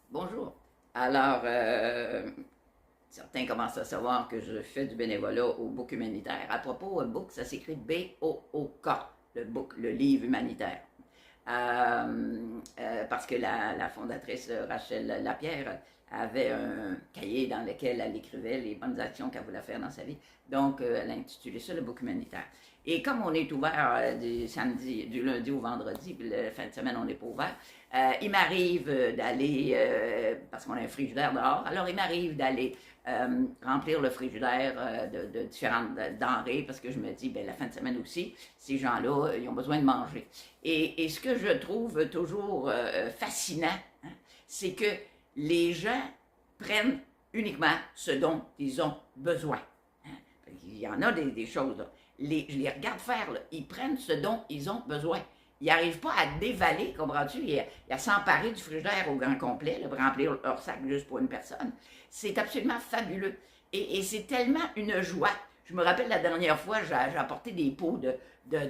Bonjour. Alors, certains commencent à savoir que je fais du bénévolat au Book humanitaire. À propos, Book, ça s'écrit B-O-O-K, le Book, le livre humanitaire. Parce que la fondatrice Rachel Lapierre avait un cahier dans lequel elle écrivait les bonnes actions qu'elle voulait faire dans sa vie. Donc, elle a intitulé ça le Book humanitaire. Et comme on est ouvert du lundi au vendredi, puis la fin de semaine, on n'est pas ouvert, il m'arrive d'aller, parce qu'on a un frigidaire dehors, alors il m'arrive d'aller remplir le frigidaire de différentes denrées, parce que je me dis, ben, la fin de semaine aussi, ces gens-là, ils ont besoin de manger. Et ce que je trouve toujours fascinant, hein, c'est que les gens prennent uniquement ce dont ils ont besoin. Hein. Il y en a des choses, là. Je les regarde faire, là. Ils prennent ce dont ils ont besoin. Ils n'arrivent pas à dévaler, comprends-tu, et à s'emparer du frigidaire au grand complet, là, pour remplir leur sac juste pour une personne. C'est absolument fabuleux. Et c'est tellement une joie. Je me rappelle la dernière fois, j'ai apporté des pots de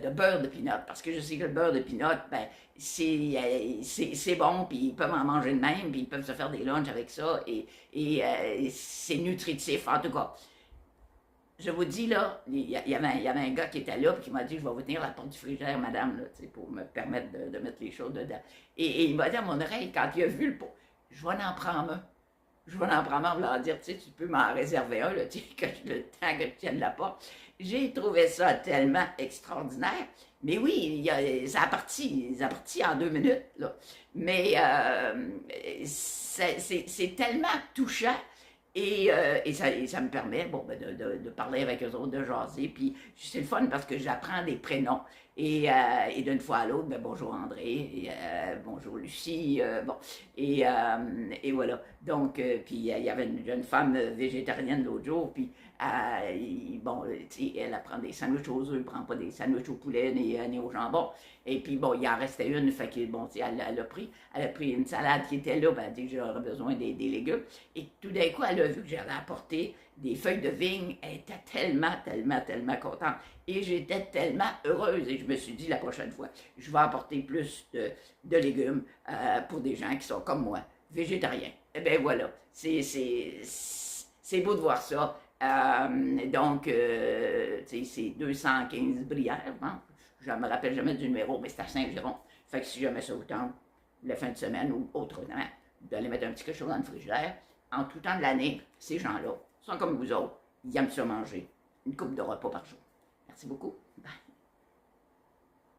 beurre de pinot, parce que je sais que le beurre de pinot, ben, c'est bon, puis ils peuvent en manger de même, puis ils peuvent se faire des lunchs avec ça, et c'est nutritif, en tout cas. Je vous dis, là, il y avait un gars qui était là, puis qui m'a dit, je vais vous tenir la porte du frigidaire, madame, là, pour me permettre de mettre les choses dedans. Et il m'a dit à mon oreille, quand il a vu le pot, je vais en prendre un. Je vais en prendre un, leur dire, tu peux m'en réserver un, là, que le temps que je tienne la porte. J'ai trouvé ça tellement extraordinaire. Mais oui, ça a parti en 2 minutes, là. Mais c'est tellement touchant. Et ça me permet bon, ben, de parler avec eux autres, de jaser. Puis c'est le fun parce que j'apprends des prénoms. Et d'une fois à l'autre, ben, bonjour André, bonjour Lucie, bon. Et voilà. Donc, puis il y avait une jeune femme végétarienne l'autre jour, puis bon, elle apprend des sandwichs aux œufs, elle ne prend pas des sandwichs au poulet ni au jambon. Et puis bon, il en restait une, fait que bon, elle a pris une salade qui était là, ben, elle a dit que j'aurais besoin des légumes. Et tout d'un coup, elle a vu que j'avais apporté des feuilles de vigne. Elle était tellement, tellement, tellement contente. Et j'étais tellement heureuse. Et je me suis dit, la prochaine fois, je vais apporter plus de légumes pour des gens qui sont comme moi, végétariens. Eh bien voilà, c'est beau de voir ça. Donc, c'est 215 Brières. Hein? Je ne me rappelle jamais du numéro, mais c'est à Saint-Giron. Fait que si jamais ça vous tente, la fin de semaine ou autrement, d'aller mettre un petit quelque chose dans le frigidaire, en tout temps de l'année, ces gens-là sont comme vous autres. Ils aiment ça manger. Une coupe de repas par jour. Merci beaucoup. Bye.